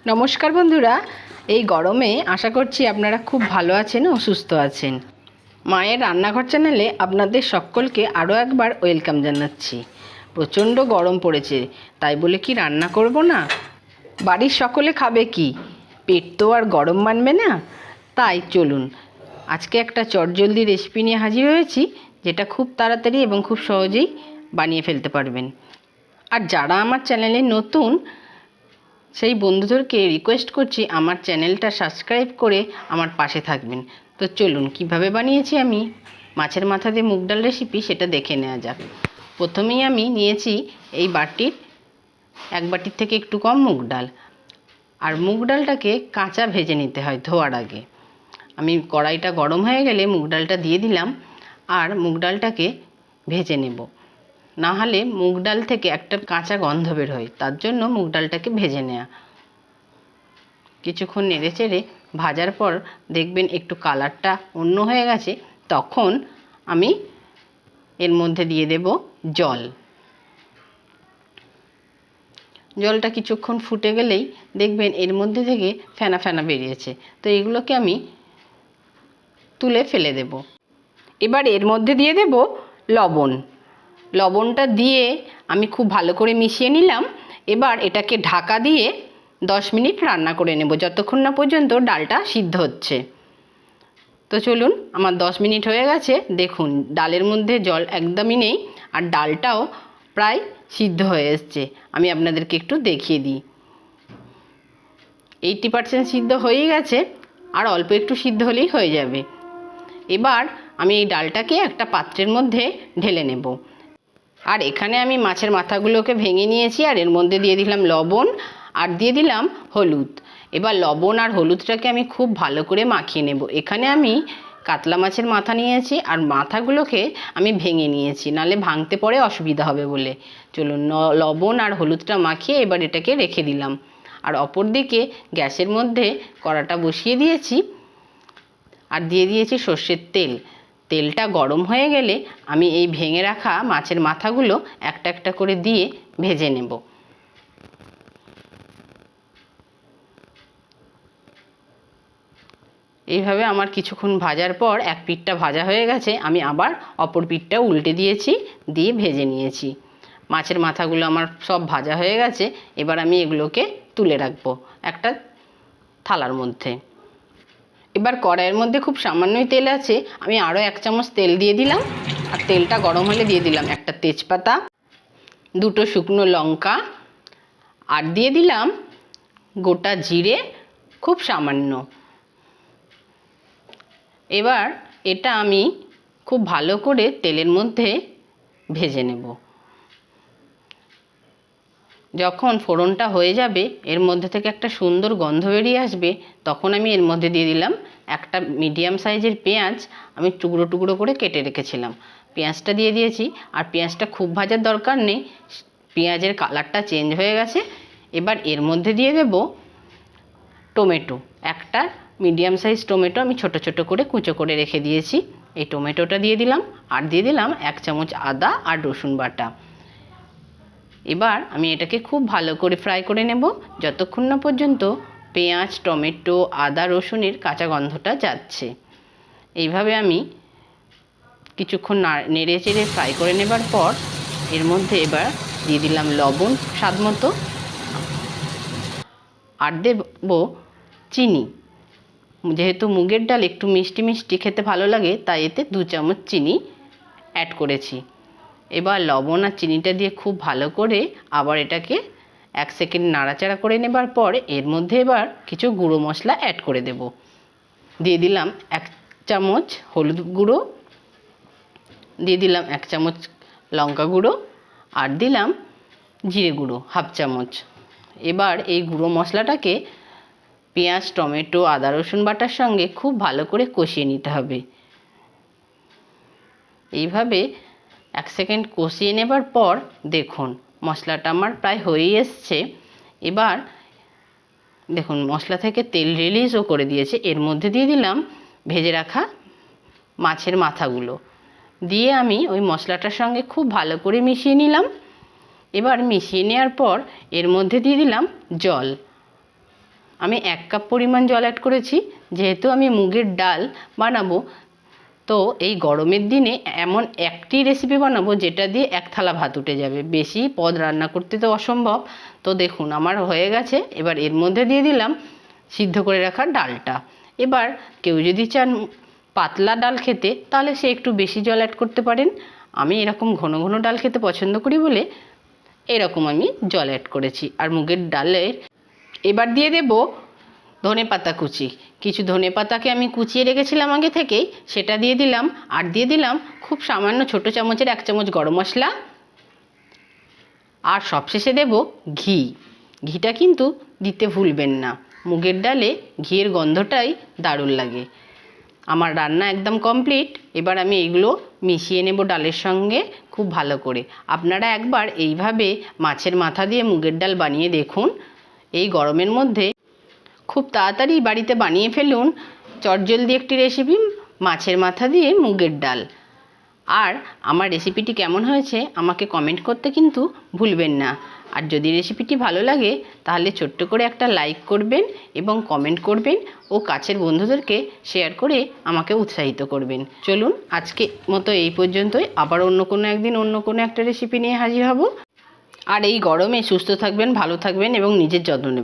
নমস্কার বন্ধুরা, এই গরমে আশা করছি আপনারা খুব ভালো আছেন ও সুস্থ আছেন। মায়ের রান্নাঘর চ্যানেলে আপনাদের সকলকে আরও একবার ওয়েলকাম জানাচ্ছি। প্রচণ্ড গরম পড়েছে, তাই বলে কি রান্না করব না? বাড়ির সকলে খাবে কি? পেট তো আর গরম মানবে না। তাই চলুন আজকে একটা চটজলদি রেসিপি নিয়ে হাজির হয়েছি, যেটা খুব তাড়াতাড়ি এবং খুব সহজেই বানিয়ে ফেলতে পারবেন। আর যারা আমার চ্যানেলে নতুন, সেই বন্ধুদেরকে রিকোয়েস্ট করছি আমার চ্যানেলটা সাবস্ক্রাইব করে আমার পাশে থাকবেন। তো চলুন কিভাবে বানিয়েছি আমি মাছের মাথা দিয়ে মুগ ডাল রেসিপি, সেটা দেখে নেওয়া যাক। প্রথমেই আমি নিয়েছি এই বাটির এক বাটির থেকে একটু কম মুগ ডাল। আর মুগ ডালটাকে কাঁচা ভেজে নিতে হয় ধোয়ার আগে। আমি কড়াইটা গরম হয়ে গেলে মুগ ডালটা দিয়ে দিলাম আর মুগ ডালটাকে ভেজে নেব। না হলে মুগ ডাল থেকে একটা কাঁচা গন্ধ বের হয়, তার জন্য মুগ ডালটাকে ভেজে নেওয়া। কিছুক্ষণ নেড়ে চেড়ে ভাজার পর দেখবেন একটু কালারটা অন্য হয়ে গেছে, তখন আমি এর মধ্যে দিয়ে দেব জল। জলটা কিছুক্ষণ ফুটে গেলেই দেখবেন এর মধ্যে থেকে ফেনা ফেনা বেরিয়েছে। তো এগুলোকে আমি তুলে ফেলে দেব। এবার এর মধ্যে দিয়ে দেব লবণ। লবণটা দিয়ে আমি খুব ভালো করে মিশিয়ে নিলাম। এবার এটাকে ঢাকা দিয়ে 10 মিনিট রান্না করে নেব, যতক্ষণ না পর্যন্ত ডালটা সিদ্ধ হচ্ছে। তো চলুন, আমার 10 মিনিট হয়ে গেছে। দেখুন ডালের মধ্যে জল একদমই নেই আর ডালটাও প্রায় সিদ্ধ হয়ে এসছে। আমি আপনাদেরকে একটু দেখিয়ে দিই। 80% সিদ্ধ হয়েই গেছে, আর অল্প একটু সিদ্ধ হলেই হয়ে যাবে। এবার আমি এই ডালটাকে একটা পাত্রের মধ্যে ঢেলে নেব। আর এখানে আমি মাছের মাথাগুলোকে ভেঙে নিয়েছি, আর এর মধ্যে দিয়ে দিলাম লবণ আর দিয়ে দিলাম হলুদ। এবার লবণ আর হলুদটাকে আমি খুব ভালো করে মাখিয়ে নেব। এখানে আমি কাতলা মাছের মাথা নিয়েছি আর মাথাগুলোকে আমি ভেঙে নিয়েছি, নালে ভাঙতে পরে অসুবিধা হবে বলে। চলুন, লবণ আর হলুদটা মাখিয়ে এবার এটাকে রেখে দিলাম। আর অপর দিকে গ্যাসের মধ্যে কড়াটা বসিয়ে দিয়েছি আর দিয়ে দিয়েছি সর্ষের তেল। তেলটা গরম হয়ে গেলে আমি এই ভেঙে রাখা মাছের মাথাগুলো একটা একটা করে দিয়ে ভেজে নেব। এইভাবে আমার কিছুক্ষণ ভাজার পর এক পিঠটা ভাজা হয়ে গেছে, আমি আবার অপর পিঠটা উল্টে দিয়েছি, দিয়ে ভেজে নিয়েছি। মাছের মাথাগুলো আমার সব ভাজা হয়ে গেছে। এবার আমি এগুলোকে তুলে রাখবো একটা থালার মধ্যে। এবার কড়াইয়ের মধ্যে খুব সামান্যই তেল আছে, আমি আরও 1 চামচ তেল দিয়ে দিলাম। আর তেলটা গরম হলে দিয়ে দিলাম একটা তেজপাতা, 2টো শুকনো লঙ্কা, আর দিয়ে দিলাম গোটা জিরে খুব সামান্য। এবার এটা আমি খুব ভালো করে তেলের মধ্যে ভেজে নেব। যখন ফোড়নটা হয়ে যাবে, এর মধ্যে থেকে একটা সুন্দর গন্ধ বেরিয়ে আসবে, তখন আমি এর মধ্যে দিয়ে দিলাম একটা মিডিয়াম সাইজের পেঁয়াজ। আমি টুকরো টুকরো করে কেটে রেখেছিলাম, পেঁয়াজটা দিয়ে দিয়েছি। আর পেঁয়াজটা খুব ভাজার দরকার নেই, পেঁয়াজের কালারটা চেঞ্জ হয়ে গেছে। এবার এর মধ্যে দিয়ে দেব টমেটো। একটা মিডিয়াম সাইজ টমেটো আমি ছোট ছোট করে কুচো করে রেখে দিয়েছি, এই টমেটোটা দিয়ে দিলাম। আর দিয়ে দিলাম 1 চামচ আদা আর রসুন বাটা। এবার আমি এটাকে খুব ভালো করে ফ্রাই করে নেব, যতক্ষণ না পর্যন্ত পেঁয়াজ, টমেটো, আদা, রসুনের কাঁচা গন্ধটা যাচ্ছে। এইভাবে আমি কিছুক্ষণ নেড়ে চেড়ে ফ্রাই করে নেবার পর এর মধ্যে এবার দিয়ে দিলাম লবণ স্বাদ মতো, আর দেব চিনি। যেহেতু মুগের ডাল একটু মিষ্টি মিষ্টি খেতে ভালো লাগে, তাই এতে 2 চামচ চিনি অ্যাড করেছি। এবার লবণ আর চিনিটা দিয়ে খুব ভালো করে আবার এটাকে 1 সেকেন্ড নাড়াচাড়া করে নেবার পর এর মধ্যে এবার কিছু গুঁড়ো মশলা অ্যাড করে দেব। দিয়ে দিলাম 1 চামচ হলুদ গুঁড়ো, দিয়ে দিলাম 1 চামচ লঙ্কা গুঁড়ো, আর দিলাম জিরে গুঁড়ো 1/2 চামচ। এবার এই গুঁড়ো মশলাটাকে পেঁয়াজ, টমেটো, আদা, রসুন বাটার সঙ্গে খুব ভালো করে কষিয়ে নিতে হবে। এইভাবে 1 সেকেন্ড কষিয়ে নেবার পর দেখুন মশলাটা আমার প্রায় হয়েই এসছে। এবার দেখুন মশলা থেকে তেল রিলিজও করে দিয়েছে। এর মধ্যে দিয়ে দিলাম ভেজে রাখা মাছের মাথাগুলো, দিয়ে আমি ওই মশলাটার সঙ্গে খুব ভালো করে মিশিয়ে নিলাম। এবার মিশিয়ে নেওয়ার পর এর মধ্যে দিয়ে দিলাম জল। আমি 1 কাপ পরিমাণ জল অ্যাড করেছি, যেহেতু আমি মুগের ডাল বানাবো। তো এই গরমের দিনে এমন একটি রেসিপি বানাবো যেটা দিয়ে 1 থালা ভাত উঠে যাবে। বেশি পদ রান্না করতে তো অসম্ভব। তো দেখুন আমার হয়ে গেছে। এবার এর মধ্যে দিয়ে দিলাম সিদ্ধ করে রাখা ডালটা। এবার কেউ যদি চান পাতলা ডাল খেতে, তাহলে সে একটু বেশি জল অ্যাড করতে পারেন। আমি এরকম ঘন ঘন ডাল খেতে পছন্দ করি বলে এরকম আমি জল অ্যাড করেছি। আর মুগের ডালের এবার দিয়ে দেব ধনেপাতা কুচি। কিছু ধনেপাতাকে আমি কুচিয়ে রেখেছিলাম আগে থেকেই, সেটা দিয়ে দিলাম। আর দিয়ে দিলাম খুব সামান্য ছোটো চামচের 1 চামচ গরম মশলা। আর সবশেষে দেব ঘি। ঘিটা কিন্তু দিতে ভুলবেন না, মুগের ডালে ঘিয়ের গন্ধটাই দারুণ লাগে। আমার রান্না একদম কমপ্লিট। এবার আমি এইগুলো মিশিয়ে নেব ডালের সঙ্গে খুব ভালো করে। আপনারা একবার এইভাবে মাছের মাথা দিয়ে মুগের ডাল বানিয়ে দেখুন। এই গরমের মধ্যে খুব তাড়াতাড়ি বাড়িতে বানিয়ে ফেলুন চটজলদি একটি রেসিপি, মাছের মাথা দিয়ে মুগের ডাল। আর আমার রেসিপিটি কেমন হয়েছে আমাকে কমেন্ট করতে কিন্তু ভুলবেন না। আর যদি রেসিপিটি ভালো লাগে তাহলে ছোট্ট করে একটা লাইক করবেন এবং কমেন্ট করবেন ও কাছের বন্ধুদেরকে শেয়ার করে আমাকে উৎসাহিত করবেন। চলুন আজকে মতো এই পর্যন্তই। আবার অন্য কোনো একদিন অন্য কোনো একটা রেসিপি নিয়ে হাজির হব। আর এই গরমে সুস্থ থাকবেন, ভালো থাকবেন এবং নিজের যত্ন নেবেন।